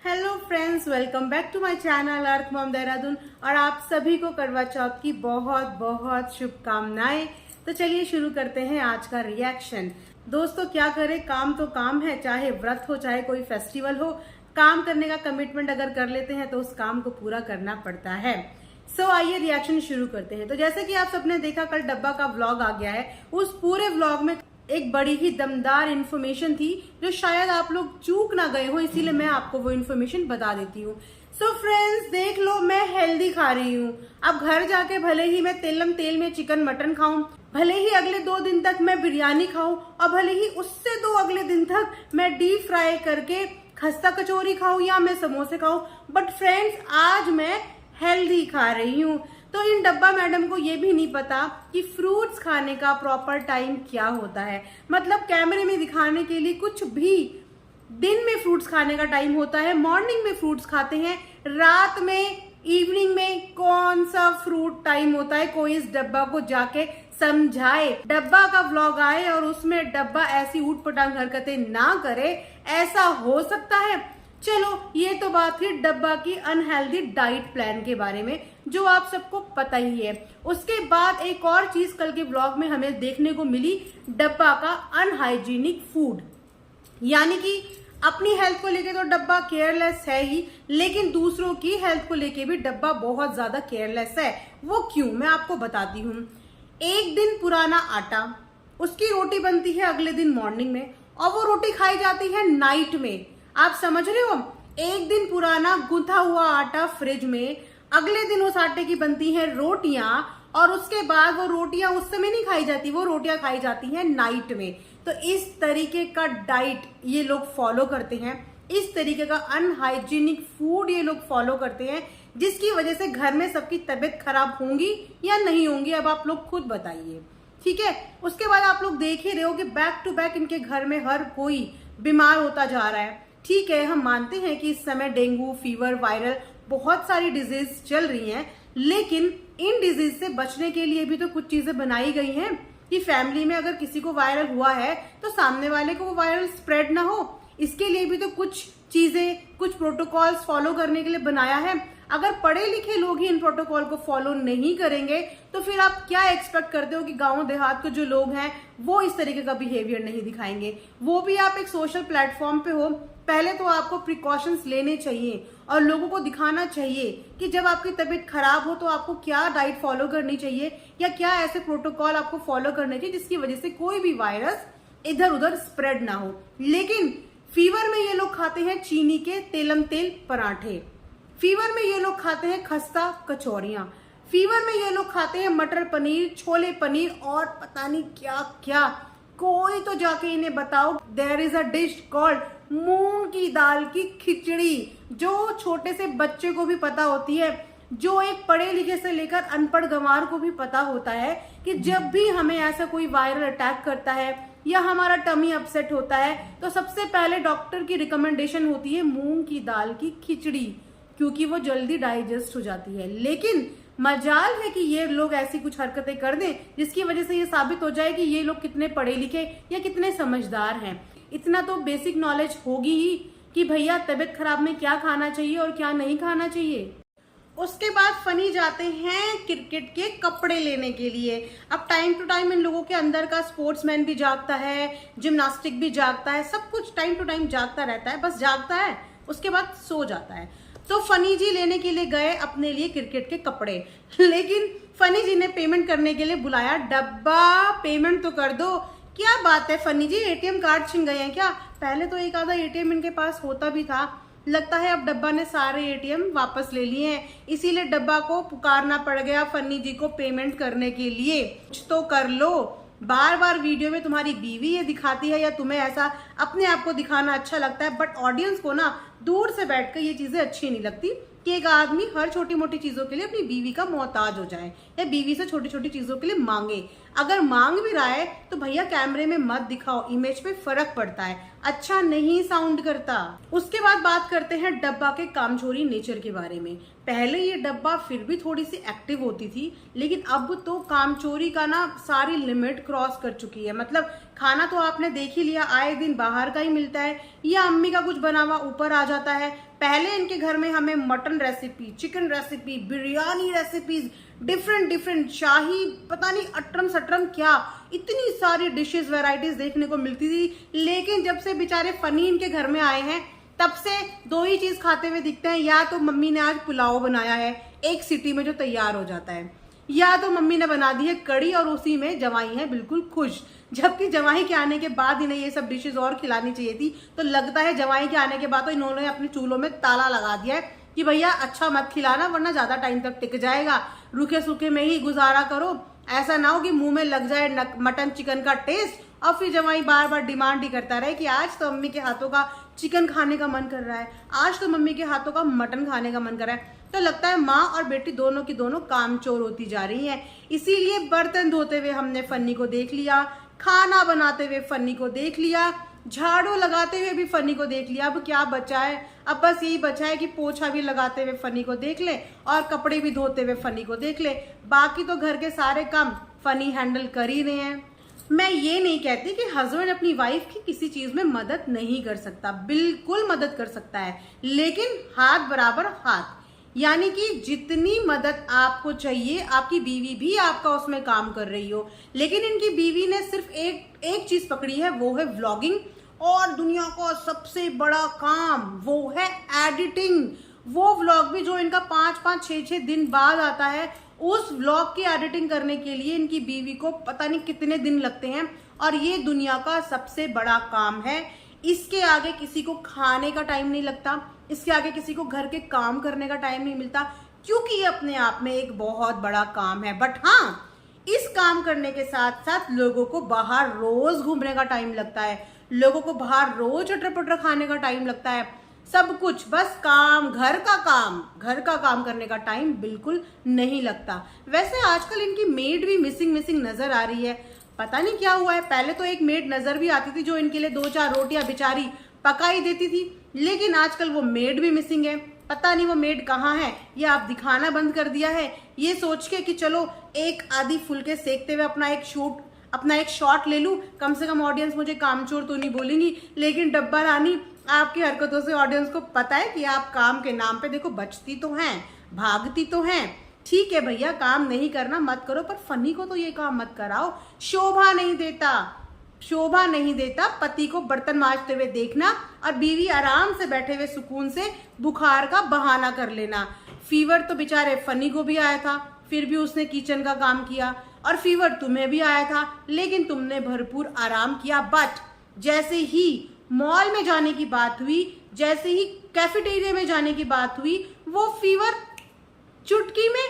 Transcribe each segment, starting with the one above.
Hello friends, welcome back to my channel earth mom Dehradun. और आप सभी को करवा चौथ की बहुत बहुत शुभकामनाएं। तो चलिए शुरू करते हैं आज का रिएक्शन। दोस्तों क्या करें, काम तो काम है, चाहे व्रत हो चाहे कोई फेस्टिवल हो, काम करने का कमिटमेंट अगर कर लेते हैं तो उस काम को पूरा करना पड़ता है। आइए रिएक्शन शुरू करते हैं। तो जैसे कि आप सबने देखा, कल डब्बा का व्लॉग आ गया है। उस पूरे व्लॉग में एक बड़ी ही दमदार इन्फॉर्मेशन थी जो शायद आप लोग चूक ना गए हो, इसीलिए मैं आपको वो इन्फॉर्मेशन बता देती हूँ। सो फ्रेंड्स देख लो, मैं हेल्दी खा रही हूँ। अब घर जाके भले ही मैं तेल में चिकन मटन खाऊं, भले ही अगले 2 दिन तक मैं बिरयानी खाऊं, और भले ही उससे 2 अगले दिन तक मैं डीप फ्राई करके खस्ता कचौरी खाऊं या मैं समोसे खाऊं, बट फ्रेंड्स आज मैं हेल्दी खा रही हूँ। तो इन डब्बा मैडम को ये भी नहीं पता कि फ्रूट्स खाने का प्रॉपर टाइम क्या होता है। मतलब कैमरे में दिखाने के लिए कुछ भी, दिन में फ्रूट्स खाने का टाइम होता है, मॉर्निंग में फ्रूट्स खाते हैं, रात में इवनिंग में कौन सा फ्रूट टाइम होता है। कोई इस डब्बा को जाके समझाए। डब्बा का व्लॉग आए और उसमें डब्बा ऐसी ऊट पटांग हरकतें ना करे, ऐसा हो सकता है। चलो ये तो बात थी डब्बा की अनहेल्दी डाइट प्लान के बारे में, जो आप सबको पता ही है। उसके बाद एक और चीज कल के ब्लॉग में हमें देखने को मिली, डब्बा का अनहाइजीनिक फूड। यानी कि अपनी हेल्थ को लेके तो डब्बा केयरलेस है ही, लेकिन दूसरों की हेल्थ को लेके भी डब्बा बहुत ज्यादा केयरलेस है। वो क्यों, मैं आपको बताती हूँ। एक दिन पुराना आटा, उसकी रोटी बनती है अगले दिन मॉर्निंग में, और वो रोटी खाई जाती है नाइट में। आप समझ रहे हो, एक दिन पुराना गुंथा हुआ आटा फ्रिज में, अगले दिन उस आटे की बनती हैं रोटियां, और उसके बाद वो रोटियां उस समय नहीं खाई जाती, वो रोटियां खाई जाती हैं नाइट में। तो इस तरीके का डाइट ये लोग फॉलो करते हैं, इस तरीके का अनहाइजीनिक फूड ये लोग फॉलो करते हैं, जिसकी वजह से घर में सबकी तबीयत खराब होंगी या नहीं होंगी, अब आप लोग खुद बताइए। ठीक है, उसके बाद आप लोग देख ही रहे हो कि बैक टू बैक इनके घर में हर कोई बीमार होता जा रहा है। ठीक है, हम मानते हैं कि इस समय डेंगू, फीवर, वायरल बहुत सारी डिजीज चल रही हैं, लेकिन इन डिजीज से बचने के लिए भी तो कुछ चीजें बनाई गई हैं कि फैमिली में अगर किसी को वायरल हुआ है तो सामने वाले को वो वायरल स्प्रेड ना हो। इसके लिए भी तो कुछ चीजें, कुछ प्रोटोकॉल्स फॉलो करने के लिए बनाया है। अगर पढ़े लिखे लोग ही इन प्रोटोकॉल को फॉलो नहीं करेंगे तो फिर आप क्या एक्सपेक्ट करते हो कि गांव देहात के जो लोग हैं वो इस तरीके का बिहेवियर नहीं दिखाएंगे। वो भी आप एक सोशल प्लेटफॉर्म पे हो, पहले तो आपको प्रिकॉशंस लेने चाहिए और लोगों को दिखाना चाहिए कि जब आपकी तबीयत खराब हो तो आपको क्या डाइट फॉलो करनी चाहिए, या क्या ऐसे प्रोटोकॉल आपको फॉलो करने चाहिए जिसकी वजह से कोई भी वायरस इधर उधर स्प्रेड ना हो। लेकिन फीवर में ये लोग खाते हैं चीनी के तेल पराठे, फीवर में ये लोग खाते हैं खस्ता कचौरियां, फीवर में ये लोग खाते हैं मटर पनीर, छोले पनीर और पता नहीं क्या क्या। कोई तो जाके इन्हें बताओ, there is a dish called moong की दाल की खिचड़ी, जो छोटे से बच्चे को भी पता होती है, जो एक पढ़े लिखे से लेकर अनपढ़ गंवार को भी पता होता है कि जब भी हमें ऐसा कोई वायरल अटैक करता है या हमारा टमी अपसेट होता है तो सबसे पहले डॉक्टर की रिकमेंडेशन होती है मूंग की दाल की खिचड़ी, क्योंकि वो जल्दी डाइजेस्ट हो जाती है। लेकिन मजाल है कि ये लोग ऐसी कुछ हरकतें कर दें जिसकी वजह से ये साबित हो जाए कि ये लोग कितने पढ़े लिखे या कितने समझदार हैं। इतना तो बेसिक नॉलेज होगी ही कि भैया तबीयत खराब में क्या खाना चाहिए और क्या नहीं खाना चाहिए। उसके बाद फनी जाते हैं क्रिकेट के कपड़े लेने के लिए। अब टाइम टू टाइम इन लोगों के अंदर का स्पोर्ट्समैन भी जागता है, जिम्नास्टिक भी जागता है, सब कुछ टाइम टू टाइम जागता रहता है। बस जागता है, उसके बाद सो जाता है। तो फनी जी लेने के लिए गए अपने लिए क्रिकेट के कपड़े, लेकिन फनी जी ने पेमेंट करने के लिए बुलाया। डब्बा पेमेंट तो कर दो, क्या बात है फनी जी, एटीएम कार्ड छिन गए हैं क्या? पहले तो एक आधा एटीएम इनके पास होता भी था, लगता है अब डब्बा ने सारे एटीएम वापस ले लिए हैं, इसीलिए डब्बा को पुकारना पड़ गया फनी जी को पेमेंट करने के लिए। कुछ तो कर लो, बार बार वीडियो में तुम्हारी बीवी ये दिखाती है या तुम्हें ऐसा अपने आप को दिखाना अच्छा लगता है, बट ऑडियंस को ना दूर से बैठकर ये चीजें अच्छी नहीं लगती कि एक आदमी हर छोटी मोटी चीजों के लिए अपनी बीवी का मोहताज हो जाए या बीवी से छोटी छोटी चीजों के लिए मांगे। अगर मांग भी रहा है तो भैया कैमरे में मत दिखाओ, इमेज पे फर्क पड़ता है, अच्छा नहीं साउंड करता। उसके बाद बात करते हैं डब्बा के कामचोरी नेचर के बारे में। पहले ये डब्बा फिर भी थोड़ी सी एक्टिव होती थी, लेकिन अब तो कामचोरी का ना सारी लिमिट क्रॉस कर चुकी है। मतलब खाना तो आपने देख ही लिया, आए दिन बाहर का ही मिलता है या अम्मी का कुछ बना हुआ ऊपर आ जाता है। पहले इनके घर में हमें mutton recipe, chicken recipe, biryani recipes, different शाही, पता नहीं अटरम सटरम क्या, इतनी सारी डिशेस वैरायटीज देखने को मिलती थी। लेकिन जब से बेचारे फनी इनके घर में आए हैं तब से दो ही चीज खाते हुए दिखते हैं, या तो मम्मी ने आज पुलाव बनाया है एक सीटी में जो तैयार हो जाता है, या तो मम्मी ने बना दी है कड़ी और उसी में जवाई है बिल्कुल खुश। जबकि जवाई के आने के बाद इन्हें ये सब डिशेस और खिलानी चाहिए थी। तो लगता है जवाई के आने के बाद तो इन्होंने अपने चूल्हों में ताला लगा दिया है कि भैया अच्छा मत खिलाना वरना ज्यादा टाइम तक टिक जाएगा, रूखे सूखे में ही गुजारा करो, ऐसा ना हो कि मुंह में लग जाए मटन चिकन का टेस्ट और फिर जवाई बार बार डिमांड ही करता रहे कि आज तो मम्मी के हाथों का चिकन खाने का मन कर रहा है, आज तो मम्मी के हाथों का मटन खाने का मन कर रहा है। तो लगता है माँ और बेटी दोनों की दोनों कामचोर होती जा रही हैं। इसीलिए बर्तन धोते हुए हमने फन्नी को देख लिया, खाना बनाते हुए फन्नी को देख लिया, झाड़ू लगाते हुए भी फन्नी को देख लिया। अब क्या बचा है? अब बस यही बचा है कि पोछा भी लगाते हुए फन्नी को देख ले और कपड़े भी धोते हुए फन्नी को देख ले। बाकी तो घर के सारे काम फनी हैंडल कर ही रहे हैं। मैं ये नहीं कहती कि हस्बैंड अपनी वाइफ की किसी चीज में मदद नहीं कर सकता, बिल्कुल मदद कर सकता है, लेकिन हाथ बराबर हाथ, यानी कि जितनी मदद आपको चाहिए आपकी बीवी भी आपका उसमें काम कर रही हो। लेकिन इनकी बीवी ने सिर्फ एक चीज पकड़ी है, वो है व्लॉगिंग, और दुनिया का सबसे बड़ा काम वो है एडिटिंग। वो व्लॉग भी जो इनका 5-5, 6-6 दिन बाद आता है, उस व्लॉग की एडिटिंग करने के लिए इनकी बीवी को पता नहीं कितने दिन लगते हैं, और ये दुनिया का सबसे बड़ा काम है। इसके आगे किसी को खाने का टाइम नहीं लगता, इसके आगे किसी को घर के काम करने का टाइम नहीं मिलता, क्योंकि ये अपने आप में एक बहुत बड़ा काम है। बट हाँ, इस काम करने के साथ साथ लोगों को बाहर रोज घूमने का टाइम लगता है, लोगों को बाहर रोज अटर पटर खाने का टाइम लगता है, सब कुछ बस काम, घर का काम करने का टाइम बिल्कुल नहीं लगता। वैसे आजकल इनकी मेड भी मिसिंग नजर आ रही है, पता नहीं क्या हुआ है। पहले तो एक मेड नजर भी आती थी जो इनके लिए 2-4 रोटियां बेचारी पकाई देती थी, लेकिन आजकल वो मेड भी मिसिंग है। पता नहीं वो मेड कहाँ है, या आप दिखाना बंद कर दिया है ये सोच के कि चलो एक आधी फुलके सेकते हुए अपना एक शॉट ले लूं, कम से कम ऑडियंस मुझे कामचोर तो नहीं बोलेंगी। लेकिन डब्बा रानी, आपकी हरकतों से ऑडियंस को पता है कि आप काम के नाम पे देखो बचती तो हैं, भागती तो हैं। ठीक है भैया, काम नहीं करना मत करो, पर फनी को तो ये काम मत कराओ। शोभा नहीं देता पति को बर्तन मांजते हुए देखना और बीवी आराम से बैठे हुए सुकून से बुखार का बहाना कर लेना। फीवर तो बेचारे फनी को भी आया था, फिर भी उसने किचन का काम किया, और फीवर तुम्हें भी आया था लेकिन तुमने भरपूर आराम किया। बट जैसे ही मॉल में जाने की बात हुई, जैसे ही कैफेटेरिया में जाने की बात हुई, वो फीवर चुटकी में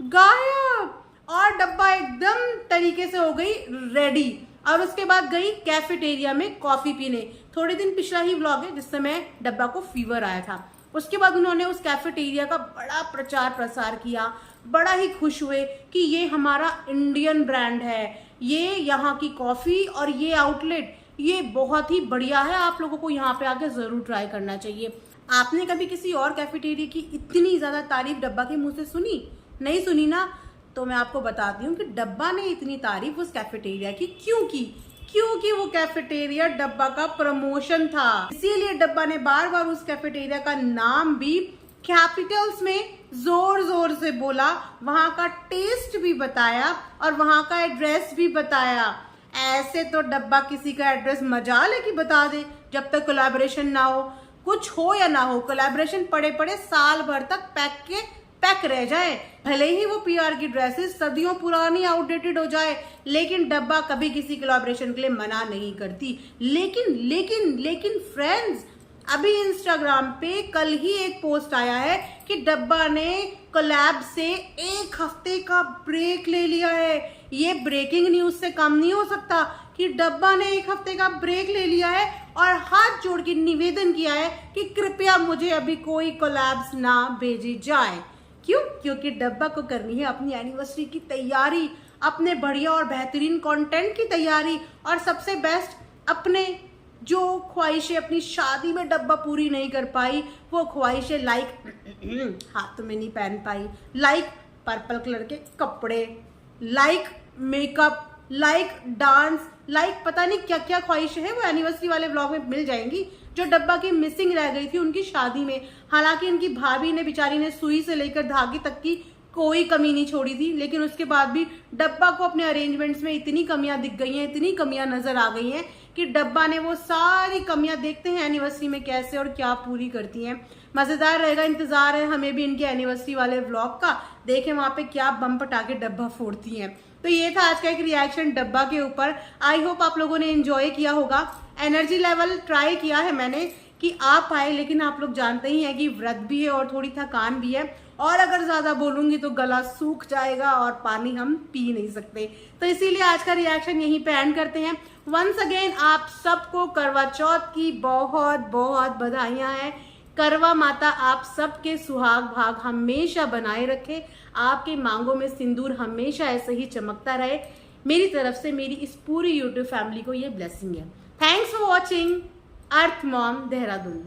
गायब, और डब्बा एकदम तरीके से हो गई रेडी। और उसके बाद गई कैफेटेरिया में कॉफी पीने। थोड़े दिन पिछला ही व्लॉग है जिस समय डब्बा को फीवर आया था। उसके बाद उन्होंने उस कैफेटेरिया का बड़ा प्रचार प्रसार किया, बड़ा ही खुश हुए कि ये हमारा इंडियन ब्रांड है, ये यहाँ की कॉफी और ये आउटलेट ये बहुत ही बढ़िया है, आप लोगों को यहाँ पे आके जरूर ट्राई करना चाहिए। आपने कभी किसी और कैफेटेरिया की इतनी ज्यादा तारीफ डब्बा के मुंह से सुनी? नहीं सुनी ना? तो मैं आपको बताती हूँ कि डब्बा ने इतनी तारीफ उस कैफेटेरिया की क्यों की, क्योंकि वो कैफेटेरिया डब्बा का प्रमोशन था। इसीलिए डब्बा ने बार बार उस कैफेटेरिया का नाम भी कैपिटल्स में जोर जोर से बोला, वहां का टेस्ट भी बताया और वहां का एड्रेस भी बताया। ऐसे तो डब्बा किसी का एड्रेस मजाल है कि बता दे, जब तक कोलैबोरेशन ना हो। कुछ हो या ना हो, कोलैबोरेशन पड़े पड़े साल भर तक पैक रह जाए, भले ही वो पीआर की ड्रेसेस सदियों पुरानी आउटडेटेड हो जाए, लेकिन डब्बा कभी किसी कोलैबोरेशन के लिए मना नहीं करती। लेकिन फ्रेंड्स, अभी इंस्टाग्राम पे कल ही एक पोस्ट आया है कि डब्बा ने कोलैब से 1 हफ्ते का ब्रेक ले लिया है। ये ब्रेकिंग न्यूज से कम नहीं हो सकता कि डब्बा ने 1 हफ्ते का ब्रेक ले लिया है और हाथ जोड़ के निवेदन किया है कि कृपया मुझे अभी कोई कोलैब्स ना भेजी जाए। क्यों? क्योंकि डब्बा को करनी है अपनी एनिवर्सरी की तैयारी, अपने बढ़िया और बेहतरीन कंटेंट की तैयारी, और सबसे बेस्ट अपने जो ख्वाहिशें अपनी शादी में डब्बा पूरी नहीं कर पाई, वो ख्वाहिशें लाइक हाथ में नहीं पहन पाई, लाइक पर्पल कलर के कपड़े, like makeup, like dance, like पता नहीं क्या क्या ख्वाहिशें हैं वो एनिवर्सरी वाले व्लॉग में मिल जाएंगी, जो डब्बा की मिसिंग रह गई थी उनकी शादी में। हालांकि इनकी भाभी ने बेचारी ने सुई से लेकर धागे तक की कोई कमी नहीं छोड़ी थी, लेकिन उसके बाद भी डब्बा को अपने अरेंजमेंट्स में इतनी कमियां दिख गई हैं, इतनी कमियां नजर आ गई हैं कि डब्बा ने वो सारी कमियां, देखते हैं एनिवर्सरी में कैसे और क्या पूरी करती हैं। मजेदार रहेगा, इंतजार है हमें भी इनके एनिवर्सरी वाले व्लॉग का, देखें वहां पे क्या बम पटाके डब्बा फोड़ती हैं। तो ये था आज का एक रिएक्शन डब्बा के ऊपर। आई होप आप लोगों ने एंजॉय किया होगा। एनर्जी लेवल ट्राई किया है मैंने कि आ पाए, लेकिन आप लोग जानते ही हैं कि व्रत भी है और थोड़ी थकान भी है, और अगर ज्यादा बोलूंगी तो गला सूख जाएगा और पानी हम पी नहीं सकते। तो इसीलिए आज का रिएक्शन यहीं पे एंड करते हैं। वंस अगेन आप सबको करवा चौथ की बहुत बहुत बधाइयां हैं। करवा माता आप सबके सुहाग भाग हमेशा बनाए रखे, आपके मांगों में सिंदूर हमेशा ऐसे ही चमकता रहे। मेरी तरफ से मेरी इस पूरी यूट्यूब फैमिली को ये ब्लेसिंग है। Thanks for watching earth mom Dehradun.